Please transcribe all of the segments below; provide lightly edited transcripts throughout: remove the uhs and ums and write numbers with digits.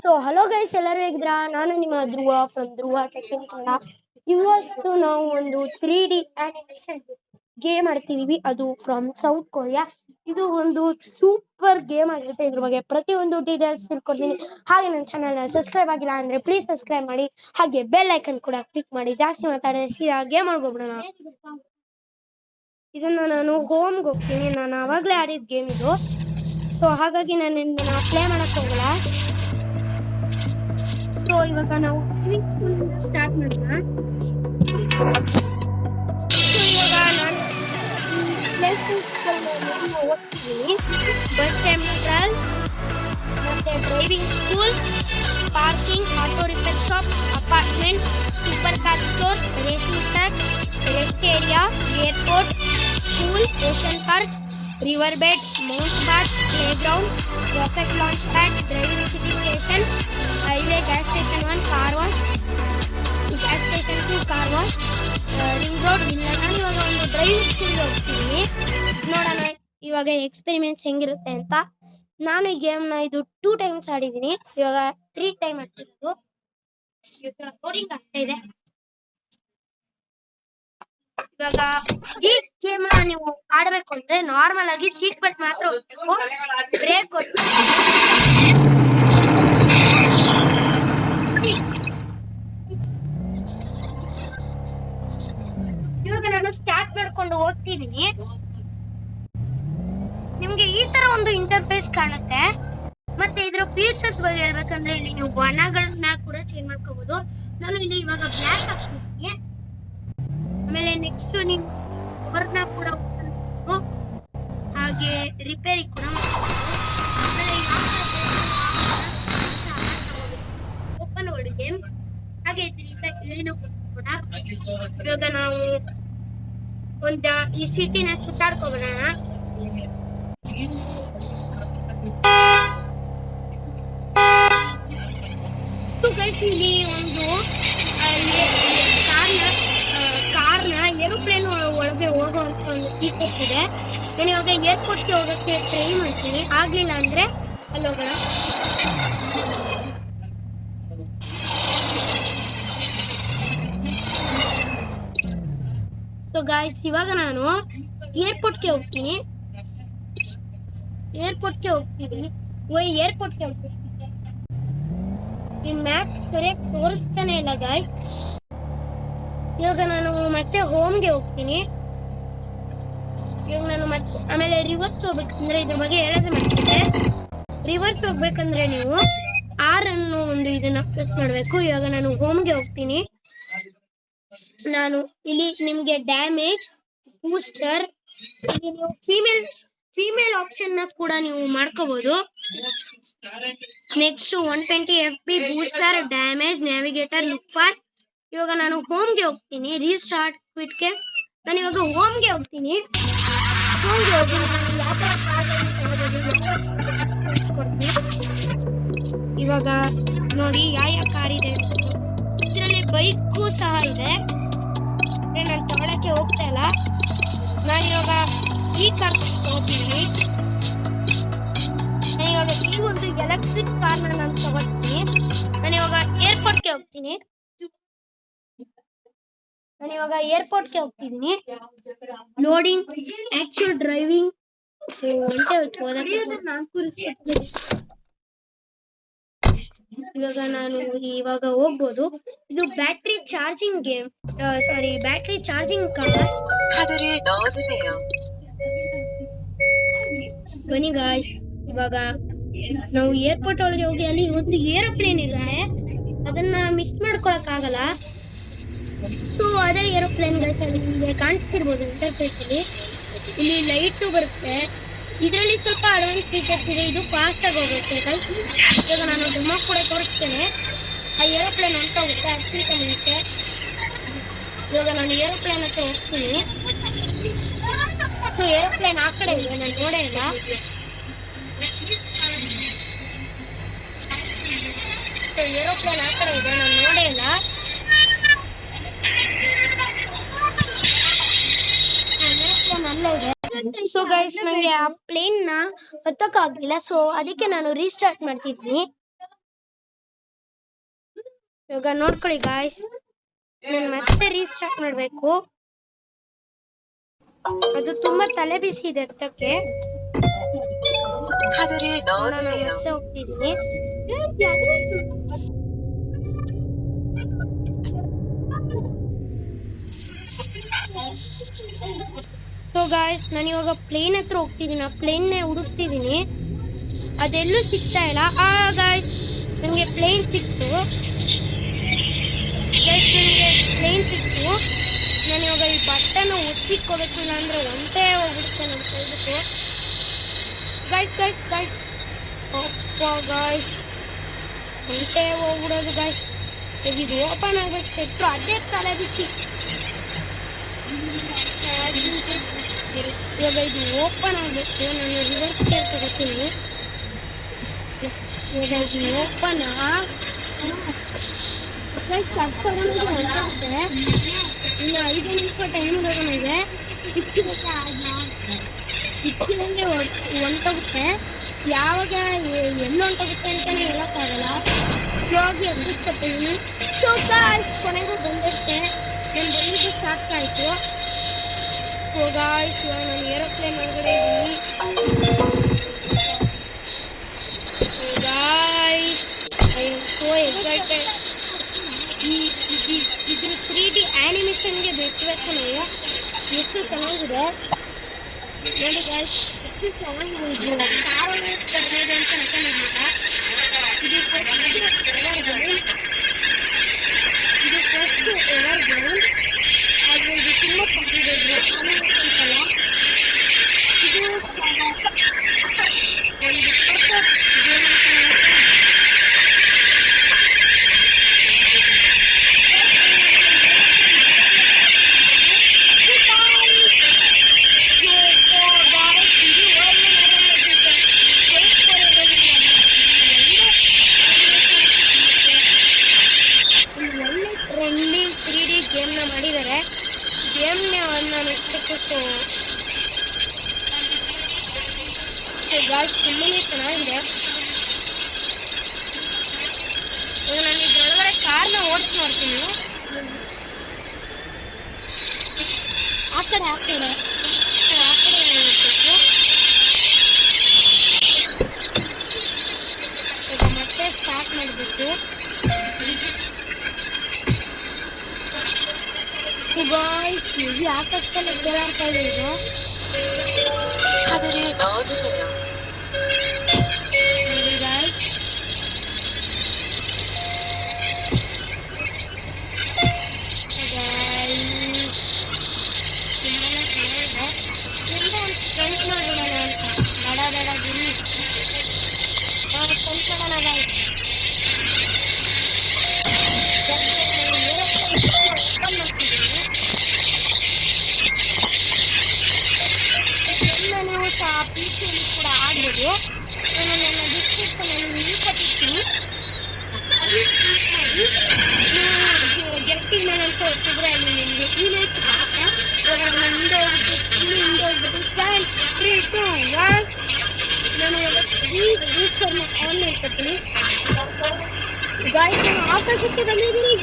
So hello guys, ಎಲ್ಲರೂ ಹೇಗಿದ್ದೀರಾ? ನಾನು ನಿಮ್ಮ Dhruva from Dhruva tech in Kannada. ಇವತ್ತು ನಾವು ಒಂದು 3D ಆನಿಮೇಷನ್ ಗೇಮ್ ಆಡ್ತಿದೀವಿ. ಅದು ಫ್ರಮ್ ಸೌತ್ ಕೊರಿಯಾ. ಇದು ಒಂದು ಸೂಪರ್ ಗೇಮ್ ಆಗಿರುತ್ತೆ. ಇದ್ರ ಬಗ್ಗೆ ಪ್ರತಿಯೊಂದು ಡೀಟೇಲ್ಸ್ ತಿಳ್ಕೊಡ್ತೀನಿ. ಹಾಗೆ ನನ್ನ ಚಾನಲ್ನ ಸಬ್ಸ್ಕ್ರೈಬ್ ಆಗಿಲ್ಲ ಅಂದ್ರೆ ಪ್ಲೀಸ್ ಸಬ್ಸ್ಕ್ರೈಬ್ ಮಾಡಿ. ಹಾಗೆ ಬೆಲ್ ಐಕನ್ ಕೂಡ ಕ್ಲಿಕ್ ಮಾಡಿ. ಜಾಸ್ತಿ ಮಾತಾಡಿಸಿ ಆ ಗೇಮ್ ಆಡ್ಬೋಬಿಡೋಣ. ಇದನ್ನ ನಾನು ಹೋಮ್ಗೆ ಹೋಗ್ತೀನಿ. ನಾನು ಆವಾಗಲೇ ಆಡಿದ ಗೇಮ್ ಇದು. ಸೊ ಹಾಗಾಗಿ ನಾನು ಇದನ್ನ ಪ್ಲೇ ಮಾಡಕ್ ಹೋಗಲ್ಲ. ಸೊ ಇವಾಗ ನಾವು ಡ್ರೈವಿಂಗ್ ಸ್ಕೂಲಿಂದ ಸ್ಟಾರ್ಟ್ ಮಾಡೋಣ. ಸೊ ಇವಾಗ ನಾನು ಓದ್ತಿದ್ದೀನಿ. ಬಸ್ ಟೆಂಪಲ್, ಮತ್ತೆ driving school, parking, auto repair shop, apartment, super car store, racing track, rest area, airport, school, ocean park, river bed, mount bat, playground, rocket launch pad, driving city station, highway, gas station 1, car wash, gas station 2, car wash, ring road. ಇಲ್ಲ, ನಾನು ಇವಾಗ ಒಂದು driving ಸ್ಕೂಲ್ಗೆ ಹೋಗ್ತೀನಿ. ನೋಡೋಣ ಇವಾಗ experiments ಹೆಂಗಿರುತ್ತೆ ಅಂತ. ನಾನು ಈ ಗೇಮ್ನ ಇದು 2 ಟೈಮ್ಸ್ ಆಡಿದ್ದೀನಿ. ಇವಾಗ 3 ಟೈಮ್ ಆಡ್ತಿರೋದು. ಲೋಡಿಂಗ್ ಆಗ್ತಾ ಇದೆ. ಇವಾಗ ಈ ಗೇಮ್ ನೀವು ಆಡಬೇಕು ಅಂದ್ರೆ ನಾರ್ಮಲ್ ಆಗಿ ಸೀಟ್ ಬೆಲ್ಟ್ ಮಾತ್ರ ಹೋಗ್ಬೇಕು. ಬ್ರೇಕ್ ಇವಾಗ ನಾನು ಸ್ಟಾರ್ಟ್ ಮಾಡ್ಕೊಂಡು ಹೋಗ್ತಿದ್ದೀನಿ. ನಿಮ್ಗೆ ಈ ತರ ಒಂದು ಇಂಟರ್ಫೇಸ್ ಕಾಣುತ್ತೆ. ಮತ್ತೆ ಇದ್ರ ಫೀಚರ್ಸ್ ಬಗ್ಗೆ ಹೇಳ್ಬೇಕಂದ್ರೆ ಇಲ್ಲಿ ನೀವು ಬಣ್ಣಗಳನ್ನ ಕೂಡ ಚೇಂಜ್ ಮಾಡ್ಕೋಬಹುದು. ನಾನು ಇಲ್ಲಿ ಇವಾಗ ಬ್ಲ್ಯಾಕ್ ಹಾಕ್ತಿದ್ದೀನಿ. ಆಮೇಲೆ ನೆಕ್ಸ್ಟ್ ನೀವು ವರ್ಕ್ನ ಕೂಡ ಹಾಗೆ ರಿಪೇರಿ ಕೂಡ ಓಪನ್ ವರ್ಲ್ಡ್ ಗೇಮ್. ಹಾಗೆ ಕೂಡ ಇವಾಗ ನಾವು ಈ ಸಿಟಿನ ಸುತ್ತಾಡ್ಕೊಬರೋಣ. ಇಲ್ಲಿ ಒಂದು ಕಾರ್ನ ಏರೋಪ್ಲೇನ್ ಒಳಗೆ ಹೋಗುವಂತ ಒಂದು ಫೀಚರ್ಸ್ ಇದೆ. ನಾನು ಇವಾಗ ಏರ್ಪೋರ್ಟ್ಗೆ ಹೋಗೋಕ್ಕೆ ಟ್ರೈ ಮಾಡ್ತೀನಿ. ಆಗ್ಲಿಲ್ಲ ಅಂದ್ರೆ ಅಲ್ಲಿ ಹೋಗೋಣ. ಸೊ ಗಾಯ್ಸ್, ಇವಾಗ ನಾನು ಏರ್ಪೋರ್ಟ್ಗೆ ಹೋಗ್ತೀನಿ. ಈ ಮ್ಯಾಪ್ ಸರಿಯಾಗಿ ತೋರಿಸ್ತಾನೆ ಇಲ್ಲ ಗಾಯ್ಸ್. ಇವಾಗ ನಾನು ಮತ್ತೆ ಹೋಮ್ಗೆ ಹೋಗ್ತೀನಿ. ಇವಾಗ ನಾನು ಮತ್ತೆ ಆಮೇಲೆ ರಿವರ್ಸ್ ಹೋಗ್ಬೇಕಂದ್ರೆ ಇದ್ರ ಬಗ್ಗೆ ಹೇಳೋದು ಮಾಡ್ತಿದ್ದೆ. ರಿವರ್ಸ್ ಹೋಗ್ಬೇಕಂದ್ರೆ ನೀವು ಆರ್ ಅನ್ನೋ ಒಂದು ಇದನ್ನ ಪ್ರೆಸ್ ಮಾಡಬೇಕು. ಇವಾಗ ನಾನು ಹೋಮ್ಗೆ ಹೋಗ್ತೀನಿ. ನಾನು ಇಲ್ಲಿ ನಿಮ್ಗೆ ಡ್ಯಾಮೇಜ್, ಬೂಸ್ಟರ್, ಇಲ್ಲಿ ನೀವು ಫೀಮೇಲ್ ಆಪ್ಷನ್ ನ ಕೂಡ ನೀವು ಮಾಡ್ಕೋಬಹುದು. Next 120 FP booster, damage, navigator, look for. ಇವಾಗ ನಾನು ಹೋಮ್ಗೆ ಹೋಗ್ತೀನಿ. ರೀಸ್ಟಾರ್ಟ್ ಕ್ವಿಟ್ಗೆ ನಾನು ಇವಾಗ ಹೋಮ್ಗೆ ಹೋಗ್ತೀನಿ. ಇವಾಗ ನೋಡಿ ಯಾವ ಕಾರ್ ಇದೆ. ಇದರಲ್ಲಿ ಬೈಕು ಸಹ ಇದೆ. ನಾನು ತಗೊಳಕ್ಕೆ ಹೋಗ್ತಾ ಇಲ್ಲ. ನಾನು ಇವಾಗ ಈ ಕಾರ್ ಹೋಗ್ತೀನಿ. ನಾನು ಇವಾಗ ಈ ಒಂದು ಎಲೆಕ್ಟ್ರಿಕ್ ಕಾರ್ನ ನಾನು ತಗೊಳ್ತೀನಿ. ನಾನು ಇವಾಗ ಏರ್ಪೋರ್ಟ್ಗೆ ಹೋಗ್ತೀನಿ. Loading, actual driving. ಇವಾಗ ಹೋಗ್ಬೋದು. ಇದು battery charging game, battery charging car. ಬನ್ನಿ ಗಾಯ್ಸ್, ಇವಾಗ ನಾವು ಏರ್ಪೋರ್ಟ್ ಒಳಗೆ ಹೋಗಿ ಅಲ್ಲಿ ಒಂದು ಏರೋಪ್ಲೇನ್ ಇದೆ. ಅದನ್ನ ಮಿಸ್ ಮಾಡ್ಕೊಳಕ್ ಆಗಲ್ಲ. ಸೊ ಅದೇ ಏರೋಪ್ಲೇನ್ ನಿಮಗೆ ಕಾಣಿಸ್ತಿರ್ಬೋದು ಇಂಟರ್ಫೇಸ್ ಅಲ್ಲಿ. ಇಲ್ಲಿ ಲೈಟು ಬರುತ್ತೆ. ಇದರಲ್ಲಿ ಸ್ವಲ್ಪ ಅಡ್ವಾನ್ಸ್ ಫೀಚರ್ಸ್ ಇದೆ. ಇದು ಫಾಸ್ಟ್ ಆಗಿ ಹೋಗುತ್ತೆ. ಇವಾಗ ನಾನು ಡೆಮೋ ಕೂಡ ತೋರಿಸ್ತೇನೆ. ಆ ಏರೋಪ್ಲೇನ್ ಅಂತ ಹೋಗುತ್ತೆ ಅದಕ್ಕಿಂತ ಮುಂಚೆ. ಇವಾಗ ನಾನು ಏರೋಪ್ಲೇನ್ ಹತ್ರ ಹೋಗ್ತೀನಿ. ಸೊ ಏರೋಪ್ಲೇನ್ ಆ ಕಡೆ ಇದೆ, ನಾನು ನೋಡೇ ಇಲ್ಲ. ಏರೋಪ್ಲೇನ್ ಆ ಕಡೆ ಇದೆ, ನಾನು ನೋಡೇ ಇಲ್ಲ. ಸೊ ಗೈಸ್, ನನಗೆ ಆ ಪ್ಲೇನ್ ನ ಹತ್ತಕ್ಕಾಗಲಿಲ್ಲ. ಸೊ ಅದಕ್ಕೆ ನಾನು ರೀಸ್ಟಾರ್ಟ್ ಮಾಡ್ತಿದ್ದೀನಿ. ಇವಾಗ ನೋಡ್ಕೊಳ್ಳಿ ಗಾಯ್ಸ್, ನಾನು ಮತ್ತೆ ರೀಸ್ಟಾರ್ಟ್ ಮಾಡಬೇಕು. ಅದು ತುಂಬಾ ತಲೆ ಬಿಸಿ ಇದೆ ಅರ್ಥಕ್ಕೆ. ಮತ್ತೆ ಹೋಗ್ತಿದ್ದೀನಿ. ಸೊ ಗಾಯ್ಸ್, ನಾನು ಇವಾಗ ಪ್ಲೇನ್ ಹತ್ರ ಹೋಗ್ತಿದ್ದೀನಿ. ಆ ಪ್ಲೇನ್ನೇ ಹುಡುಕ್ತಿದ್ದೀನಿ, ಅದೆಲ್ಲೂ ಸಿಗ್ತಾ ಇಲ್ಲ. ಗಾಯ್ಸ್, ನನಗೆ ಪ್ಲೇನ್ ಸಿಕ್ತು. ಪ್ಲೇನ್ ಸಿಕ್ತು. ನಾನು ಇವಾಗ ಈ ಬಟ್ಟನ ಒತ್ತಿಟ್ಕೋಬೇಕು, ಇಲ್ಲ ಅಂದ್ರೆ ಒಂದೇ ಹೋಗ್ಬಿಡುತ್ತೆ ನಮ್ಮ ಕೈಬಿಟ್ಟು. ಗಾಯ್ಸ್ ಅಪ್ಪ ಗಾಯ್ಸ್, ಒಂದೇ ಹೋಗ್ಬಿಡೋದು ಗಾಯ್ಸ್. ಇದು ಓಪನ್ ಆಗ್ಬೇಕು ಸೆಟ್ಟು, ಅದೇ ತಲೆ ಬಿಸಿ. ಇವಾಗ ಇದು ಓಪನ್ ಆಗಬೇಕು. ನಾನು ರಿವರ್ಸ್ ಗೇರ್ ತಗೋತೀನಿ. ಇವಾಗ ಇದು ಓಪನ್ ಹೊಂಟೋಗುತ್ತೆ. ಇನ್ನು 5 ನಿಮಿಷ ಟೈಮ್ ಇದೆ ನನಗೆ. ಇಚ್ಚಿನಲ್ಲಿ ಹೊಂಟೋಗುತ್ತೆ. ಯಾವಾಗ ಎಲ್ಲಿ ಹೊಂಟೋಗುತ್ತೆ ಅಂತಲೇ ಹೇಳೋಕ್ಕಾಗಲ್ಲ. ಸ್ಲೋ ಆಗಿ ಎದುರಿಸ್ಕೊತೀನಿ. ಸೊ ಗಾಯ್ಸ್, ಕೊನೆಗೂ ಬಂದಿರುತ್ತೆ. ನಾನು ಬಂದಿದ್ದು ಸಾಕಾಯಿತು. ಸೊ ಗಾಯ್ಸ್, ಇವಾಗ ನಾನು ಏರೋಪ್ಲೇನ್ ಒಳಗಡೆ ಇದ್ದೀನಿ. So guys, I am so excited. ಇದ್ರ 3D ಆ್ಯನಿಮೇಷನ್ಗೆ ಬಿಟ್ಟಬೇಕು ನಾವು. ಎಷ್ಟು ಚೆನ್ನಾಗಿದೆ ನೋಡಿ ಗಾಯ್ಸ್, ಎಷ್ಟು ಚೆನ್ನಾಗಿದೆ. ಇದು ಕಾರಲ್ಲಿ ತರಬೇಡಿ ಅಂತ ಅನ್ಕೊಂಡಿದ್ದಿಲ್ಲ. ಇದು ಫಸ್ಟ್ ಎವರ್ ಗ್ರೌಂಡ್. ಆದರೆ ಇದು ತುಂಬ ತಪ್ಪಿದೆ. ಅಂತಲ್ಲ, ಇದು ಒಂದು ಟ್ರೆಂಡಿಂಗ್ 3D ಗೇಮ್ನ ಮಾಡಿದ್ದಾರೆ. ಗೇಮ್ನ ನಾನು ಎಕ್ಸ್ಪೆಕ್ಟು ಗಾಯ್ಸ್ ತುಂಬಾ ಚೆನ್ನಾಗಿದೆ. ನಾನು ಇದ್ರೊಳಗಡೆ ಕಾರ್ನ ಓಡಿಸಿ ನೋಡ್ತೀನಿ. ಆ ಕಡೆ ಈಗ ಮತ್ತೆ ಸ್ಟಾರ್ಟ್ ಮಾಡಬೇಕು. ಗಾಯ್ಸ್, ಇದು ಆಕಾಶದಲ್ಲಿ ಓಡಾಡ್ತಾ ಇದೆ. ಇದು 카드를 넣어주세요. ನೋಡಿ ಗಾಯ್ಸ್, ಸ್ಟಂಟ್ ಮಾಡೋಣ ಅಂತ ಬೇಡ ಗುರಿ ಸ್ಟಂಟ್ ಮಾಡೋಣ ಗಾಯ್ಸ್. ನೀವು ಸಹ PC-ಯಲ್ಲಿ ಕೂಡ ಆಡ್ಬೋದು. ನಾನು ನನ್ನ ಡಿಸ್ಕ್ರಿಪ್ಷನಲ್ಲಿ ಲಿಂಕ್ ಕೊಟ್ಟಿರ್ತೀನಿ. ಗೆಟ್ಟಿನ ಮೇಲೆ ಅಂತ ಹೊತ್ತಿದ್ರೆ ಅಲ್ಲಿ ನಿಮಗೆ ಇಮೇಜ್ ಬರುತ್ತೆ. ಇವಾಗ ನಾನು ಹಿಂದೆ ಹೋಗ್ಬಿಟ್ಟು ಸ್ಟ್ಯಾಂಡ್ 3, 2, 1. ನಾನು ಬೂಸ್ಟರ್ನ ಆನ್ ಮಾಡ್ಕೊತೀನಿ. ಗಾಯ್ಸ್, ನಾನು ಆಕಾಶಕ್ಕೆ ಬಂದಿದ್ದೀನಿ.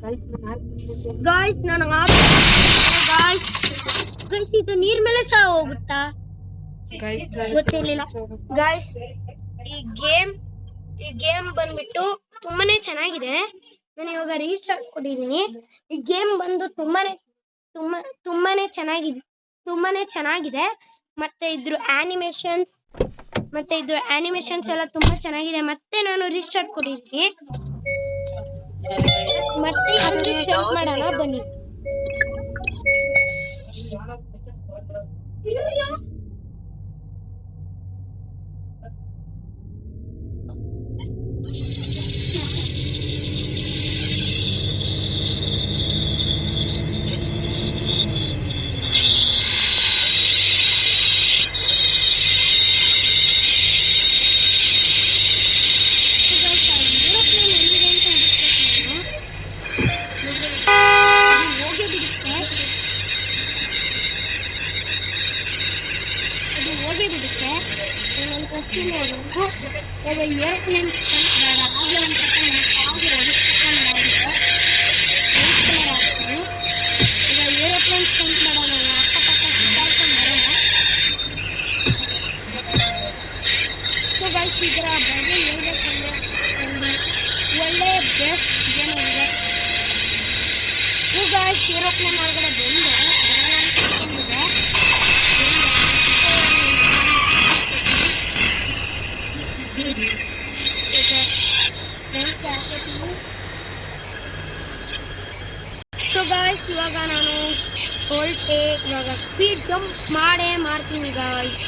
ಗಾಯ್ಸ್, ನಾನು ಗಾಯ್ಸ್ ಇದು ನೀರ್ ಮೇಲೆ ಸಹ ಹೋಗುತ್ತಾ ಗೊತ್ತಿರ್ಲಿಲ್ಲ. ಗಾಯ್ಸ್, ಈ ಗೇಮ್ ಬಂದ್ಬಿಟ್ಟು ತುಂಬಾನೇ ಚೆನ್ನಾಗಿದೆ. ನಾನು ಇವಾಗ ರೀಸ್ಟಾರ್ಟ್ ಕೊಟ್ಟಿದ್ದೀನಿ. ಈ ಗೇಮ್ ಬಂದು ತುಂಬಾನೇ ಚೆನ್ನಾಗಿದೆ. ಮತ್ತೆ ಇದ್ರ ಆನಿಮೇಷನ್ಸ್ ಎಲ್ಲ ತುಂಬಾ ಚೆನ್ನಾಗಿದೆ. ಮತ್ತೆ ನಾನು ರೀಸ್ಟಾರ್ಟ್ ಕೊಟ್ಟಿದ್ದೀನಿ. ಮತ್ತೆ ಮಾಡೋಣ ಬನ್ನಿ. ಏರೋಪ್ಲೇನ್ ಹಾಗೆ ಒಂದು ಈಗ ಏರೋಪ್ಲೇನ್ ಸ್ಟಂಟ್ ಮಾಡೋಣ ಅಕ್ಕಪಕ್ಕ ಸುತ್ತಾಡ್ಕೊಂಡು ಬರೋಣ. ಸೊ ಗೈಸ್ ಇದರ ಬಗ್ಗೆ ಹೇಳ್ಬೇಕಂದ್ರೆ ಒಂದು ಒಳ್ಳೆ ಬೆಸ್ಟ್ ಗೇಮ್ ಇದೆ. ಈಗ ಏರೋಪ್ಲೇನ್ ಒಳಗಡೆ ಬಂದು ಅನ್ಕೊಂಡಿದೆ ಸೊ ಗಾಯ್ಸ್ ಇವಾಗ ನಾನು ಹೊರಟೆ, ಇವಾಗ ಸ್ಪೀಡ್ ಜಂಪ್ ಮಾಡ್ತೀನಿ ಗಾಯ್ಸ್.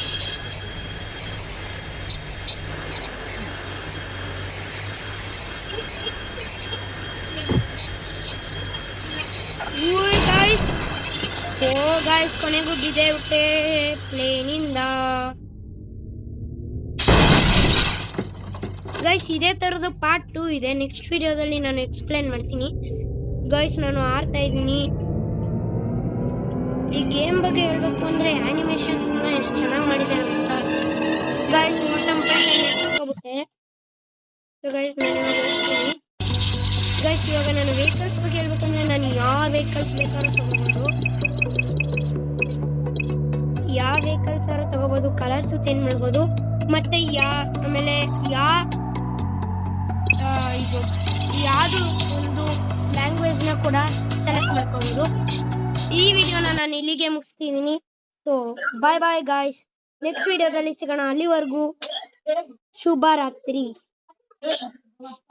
ಗಾಯ್ಸ್ ಕೊನೆಗೂ ಬಿದ್ದೆ ಬಿಟ್ಟೆ ಪ್ಲೇನಿಂದ. ಗೈಸ್ ಇದೇ ತರದ್ದು ಪಾರ್ಟ್ 2 ಇದೆ. ನೆಕ್ಸ್ಟ್ ವಿಡಿಯೋದಲ್ಲಿ ನಾನು ಎಕ್ಸ್ಪ್ಲೇನ್ ಮಾಡ್ತೀನಿ. ಗೈಸ್ ನಾನು ಆಡ್ತಾ ಇದ್ದೀನಿ. ಈ ಗೇಮ್ ಬಗ್ಗೆ ಹೇಳ್ಬೇಕು ಅಂದ್ರೆ ಆನಿಮೇಷನ್ಸ್ ಎಷ್ಟು ಚೆನ್ನಾಗಿ ಮಾಡಿದ್ದಾರೆ ಅಂತ ಗೈಸ್. ಹೋಗುತ್ತೆ ಗೈಸ್ ಇವಾಗ ನಾನು ವೆಹಿಕಲ್ಸ್ ಬಗ್ಗೆ ಹೇಳ್ಬೇಕಂದ್ರೆ ನಾನು ಯಾವ ವೆಹಿಕಲ್ಸ್ ಬೇಕಾದ್ರೂ ತಗೋಬಹುದು, ಕಲರ್ಸ್ ಚೇಂಜ್ ಮಾಡ್ಬೋದು. ಮತ್ತೆ ಆಮೇಲೆ ಇದು ಯಾವುದು ಒಂದು ಲ್ಯಾಂಗ್ವೇಜ್ ನ ಕೂಡ ಸೆಲೆಕ್ಟ್ ಮಾಡ್ಕೋಬಹುದು. ಈ ವಿಡಿಯೋನ ನಾನು ಇಲ್ಲಿಗೆ ಮುಗಿಸ್ತಿದ್ದೀನಿ. So bye bye guys, next ವಿಡಿಯೋದಲ್ಲಿ ಸಿಗೋಣ. ಅಲ್ಲಿವರೆಗೂ ಶುಭರಾತ್ರಿ.